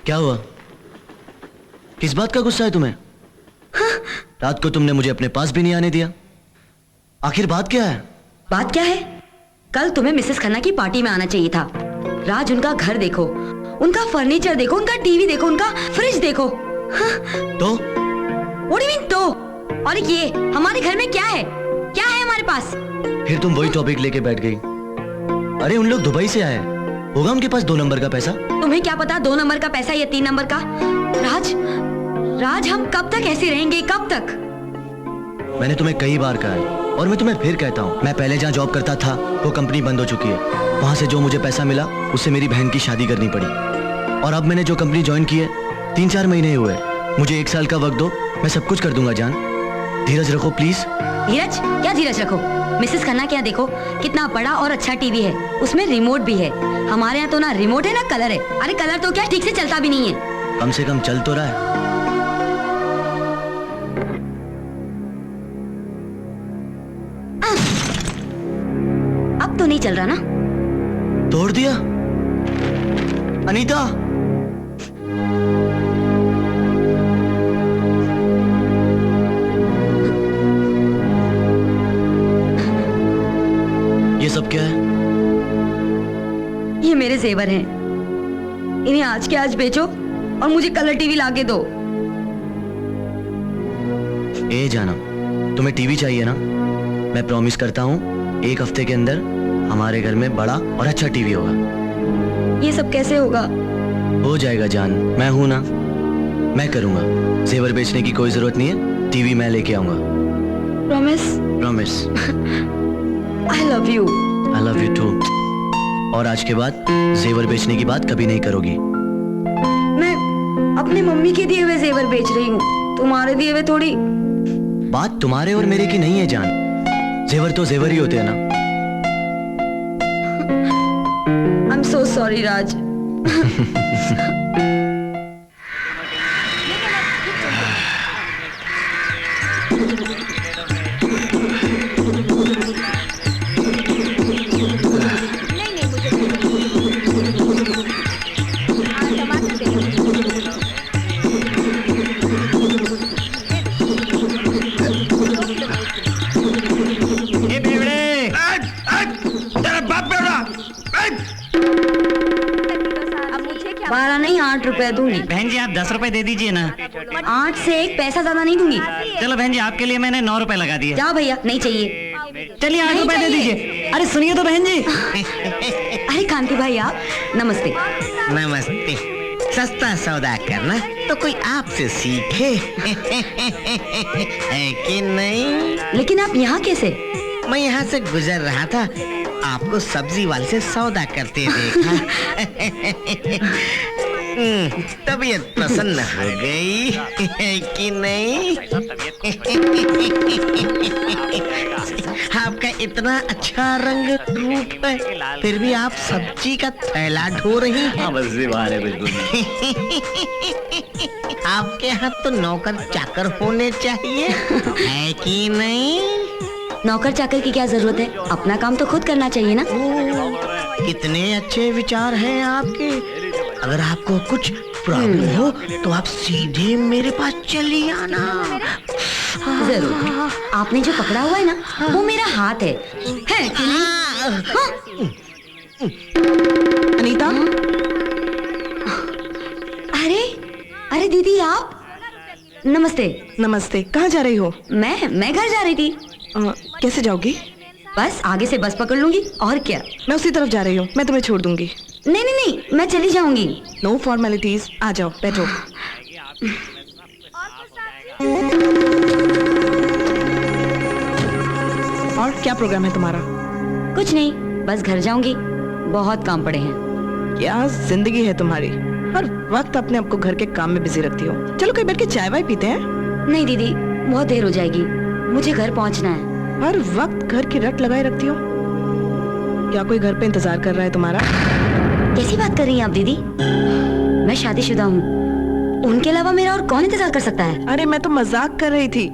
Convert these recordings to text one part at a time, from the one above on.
क्या हुआ? किस बात का गुस्सा है तुम्हें? हाँ? रात को तुमने मुझे अपने पास भी नहीं आने दिया। आखिर बात क्या है? बात क्या है? कल तुम्हें मिसेस खन्ना की पार्टी में आना चाहिए था। राज, उनका घर देखो, उनका फर्नीचर देखो, उनका टीवी देखो, उनका फ्रिज देखो। हाँ? तो? What do you mean तो? और ये हमारे घर में क्या है? क्या है हमारे पास? फिर तुम वही टॉपिक लेके बैठ गई। अरे उन लोग दुबई से आए, होगा उनके पास 2 नंबर का पैसा। तुम्हें क्या पता 2 नंबर का पैसा या 3 नंबर का? राज, राज, हम कब तक ऐसे रहेंगे? कब तक? मैंने तुम्हें कई बार कहा है और मैं तुम्हें फिर कहता हूँ, मैं पहले जहाँ जॉब करता था वो कंपनी बंद हो चुकी है। वहाँ से जो मुझे पैसा मिला उससे मेरी बहन की शादी करनी पड़ी। और अब मैंने जो कंपनी ज्वाइन की है 3-4 महीने हुए। मुझे 1 साल का वक्त दो, मैं सब कुछ कर दूंगा। जान, धीरज रखो प्लीज। धीरज? क्या धीरज रखो? मिसेस खन्ना के यहाँ देखो, कितना बड़ा और अच्छा टीवी है, उसमें रिमोट भी है। हमारे यहाँ तो ना रिमोट है ना कलर है। अरे कलर तो क्या, ठीक से चलता भी नहीं है। कम से कम चल तो रहा है। अब तो नहीं चल रहा ना? तोड़ दिया? अनीता, ये सब क्या है? ये मेरे जेवर हैं। इन्हें आज के आज बेचो और मुझे कलर टीवी लाके दो। ए जाना, तुम्हें टीवी चाहिए ना? मैं प्रॉमिस करता हूँ 1 हफ्ते के अंदर हमारे घर में बड़ा और अच्छा टीवी होगा। ये सब कैसे होगा? हो जाएगा जान, मैं हूं ना, मैं करूंगा। जेवर बेचने की कोई जरूरत नहीं है, टीवी मैं लेके आऊंगा। Promise? Promise. I love you. I love you too. और आज के बाद जेवर बेचने की बात कभी नहीं करोगी। मैं अपनी मम्मी के दिए हुए जेवर बेच रही हूँ, तुम्हारे दिए हुए थोड़ी। बात तुम्हारे और मेरे की नहीं है जान, जेवर तो जेवर ही होते हैं ना। I'm so sorry, राज। बारह नहीं 8 रुपए दूंगी। बहन जी आप 10 रुपए दे दीजिए ना। 8 से 1 पैसा ज्यादा नहीं दूंगी। चलो बहन जी, आपके लिए मैंने 9 रुपए लगा दिए। जाओ भैया, नहीं चाहिए। चलिए 8 रुपए दे दीजिए। अरे सुनिए तो बहन जी। अरे कांति भाई, आप नमस्ते। नमस्ते। सस्ता सौदा करना तो कोई आपसे सीखे। है कि नहीं? लेकिन आप यहाँ कैसे? मैं यहाँ से गुजर रहा था, आपको सब्जी वाले से सौदा करते देखा। तबीयत प्रसन्न हो गई है कि नहीं? आपका इतना अच्छा रंग रूप है, फिर भी आप सब्जी का थैला ढो रही हैं। आपके यहाँ तो नौकर चाकर होने चाहिए, है कि नहीं? नौकर चाकर की क्या जरूरत है? अपना काम तो खुद करना चाहिए ना। कितने अच्छे विचार हैं आपके। अगर आपको कुछ प्रॉब्लम हो तो आप सीधे मेरे पास चली आना। जरूर। आपने जो पकड़ा हुआ है ना, वो मेरा हाथ है कि नहीं? हाँ। अनीता? अरे अरे दीदी, आप? नमस्ते। नमस्ते। कहाँ जा रही हो? मैं घर जा रही थी। कैसे जाओगी? बस आगे से बस पकड़ लूंगी, और क्या। मैं उसी तरफ जा रही हूँ, मैं तुम्हें छोड़ दूंगी। नहीं नहीं नहीं, मैं चली जाऊंगी। नो फॉर्मेलिटीज, आ जाओ बैठो। और क्या प्रोग्राम है तुम्हारा? कुछ नहीं, बस घर जाऊंगी, बहुत काम पड़े हैं। क्या जिंदगी है तुम्हारी, हर वक्त अपने आप को घर के काम में बिजी रखती हो। चलो कहीं बैठ के चाय वाय पीते हैं। नहीं दीदी, बहुत देर हो जाएगी, मुझे घर पहुंचना है। हर वक्त घर की रट लगाए रखती हो। क्या कोई घर पे इंतजार कर रहा है तुम्हारा? कैसी बात कर रही हैं आप दीदी? मैं शादीशुदा हूँ, उनके अलावा मेरा और कौन इंतजार कर सकता है? अरे मैं तो मजाक कर रही थी।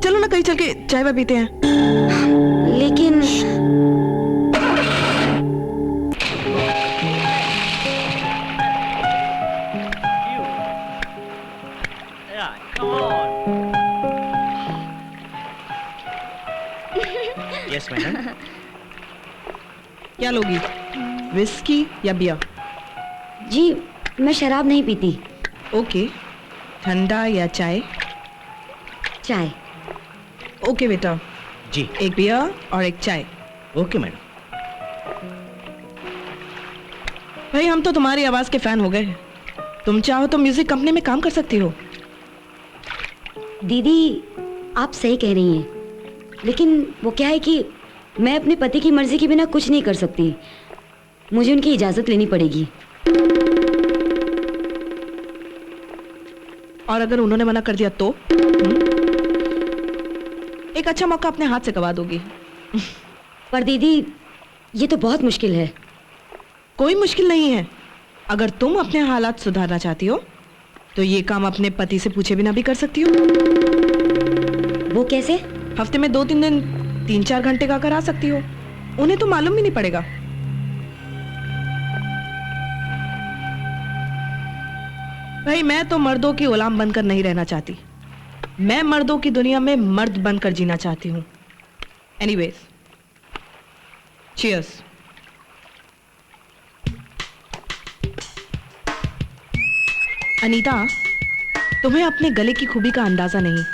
चलो ना कहीं चल के चाय वाय पीते हैं। लेकिन यस मैडम। क्या लोगी, विस्की या बियर? जी मैं शराब नहीं पीती। ओके, ठंडा या चाय? चाय। ओके बेटा, जी एक बियर और एक चाय। Okay madam. भाई हम तो तुम्हारी आवाज के फैन हो गए। तुम चाहो तो म्यूजिक कंपनी में काम कर सकती हो। दीदी आप सही कह रही हैं, लेकिन वो क्या है कि मैं अपने पति की मर्जी के बिना कुछ नहीं कर सकती। मुझे उनकी इजाजत लेनी पड़ेगी। और अगर उन्होंने मना कर दिया तो? एक अच्छा मौका अपने हाथ से गवा दोगी। पर दीदी ये तो बहुत मुश्किल है। कोई मुश्किल नहीं है। अगर तुम अपने हालात सुधारना चाहती हो तो ये काम अपने पति से पूछे बिना भी कर सकती हो। वो कैसे? हफ्ते में 2-3 दिन 3-4 घंटे का करा सकती हो। उन्हें तो मालूम भी नहीं पड़ेगा। भाई मैं तो मर्दों की गुलाम बनकर नहीं रहना चाहती। मैं मर्दों की दुनिया में मर्द बनकर जीना चाहती हूँ। Anyways, cheers. अनीता, तुम्हें अपने गले की खूबी का अंदाजा नहीं।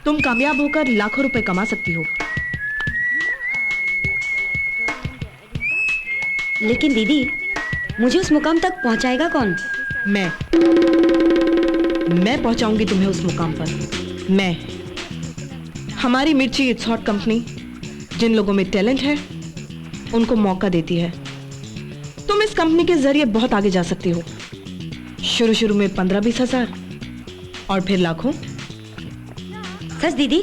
तुम कामयाब होकर लाखों रुपए कमा सकती हो। लेकिन दीदी मुझे उस मुकाम तक पहुंचाएगा कौन? मैं पहुंचाऊंगी तुम्हें उस मुकाम पर। मैं। हमारी मिर्ची इट्स हॉट कंपनी जिन लोगों में टैलेंट है उनको मौका देती है। तुम इस कंपनी के जरिए बहुत आगे जा सकती हो। शुरू में 15-20 हजार और फिर लाखों। सच दीदी,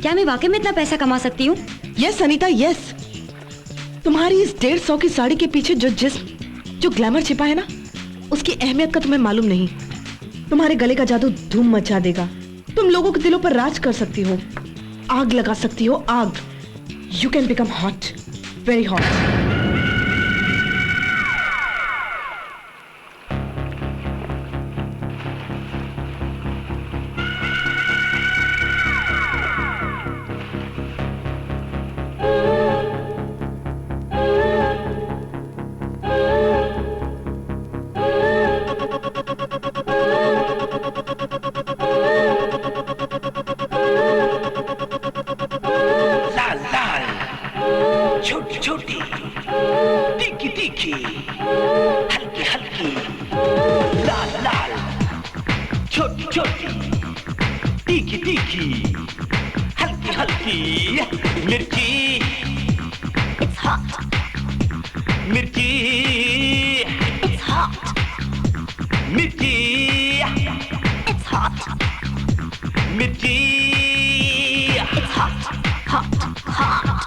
क्या मैं वाकई में इतना पैसा कमा सकती हूँ? Yes Anita, yes. तुम्हारी इस 150 की साड़ी के पीछे जो जिस्म, जो ग्लैमर छिपा है ना, उसकी अहमियत का तुम्हें मालूम नहीं। तुम्हारे गले का जादू धूम मचा देगा। तुम लोगों के दिलों पर राज कर सकती हो, आग लगा सकती हो, आग। You can become hot, very hot. छोटी छोटी, तीखी तीखी, हल्की हल्की, लाल लाल। छोटी छोटी, तीखी तीखी, हल्की हल्की, मिर्ची इट्स हॉट, मिर्ची इट्स हॉट, मिर्ची इट्स हॉट, मिर्ची इट्स हॉट, हॉट हॉट।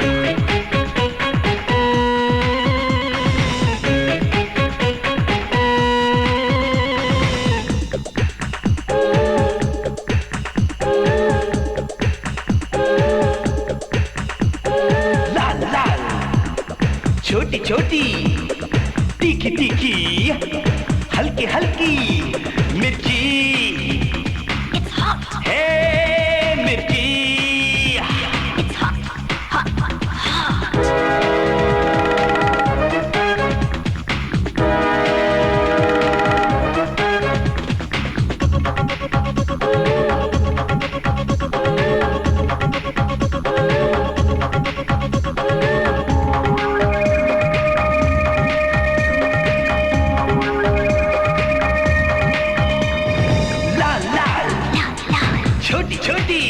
छोटी छोटी, तीखी तीखी, हल्की हल्की, मिर्ची इट्स हॉट, हे मिर्ची इट्स हॉट, हॉट हॉट। छोटी छोटी,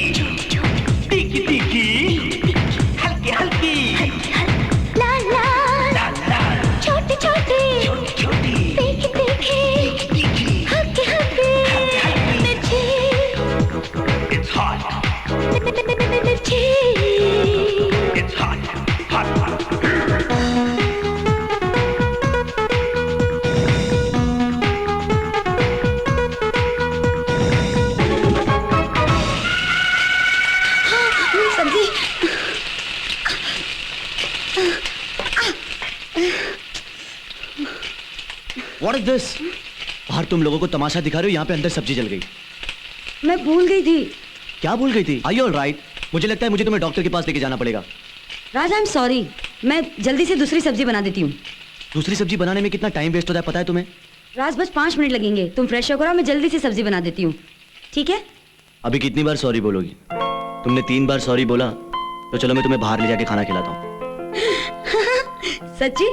तीखी तीखी, हल्की हल्की, लाल लाल, लाल लाल। छोटी छोटी, छोटी छोटी, तीखी तीखी, तीखी, हल्की हल्की, मिर्ची इट्स हॉट, मिर्ची it's hot, hot hot. What is this? बाहर तुम लोगों को तमाशा दिखा रहे हो, यहाँ पे अंदर सब्जी जल गई। मैं भूल गई थी। क्या भूल गई थी? Are you all right? मुझे लगता है मुझे तुम्हें डॉक्टर के पास लेके जाना पड़ेगा। राज आई एम सॉरी, मैं जल्दी से दूसरी सब्जी बना देती हूँ। दूसरी सब्जी बनाने में कितना टाइम वेस्ट होता है पता है तुम्हें? राज बस 5 मिनट लगेंगे, तुम फ्रेश होकर आओ, मैं जल्दी से सब्जी बना देती हूँ, ठीक है? अभी कितनी बार सॉरी बोलोगी? तुमने 3 बार सॉरी बोला तो चलो मैं तुम्हें बाहर ले जाके खाना खिलाता हूँ। सच्ची?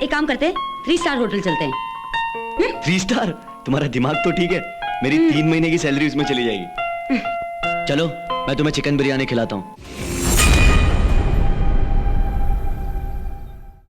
एक काम करते हैं, 3 स्टार होटल चलते हैं। 3 स्टार? तुम्हारा दिमाग तो ठीक है, मेरी 3 महीने की सैलरी उसमें चली जाएगी। चलो मैं तुम्हें चिकन बिरयानी खिलाता हूँ।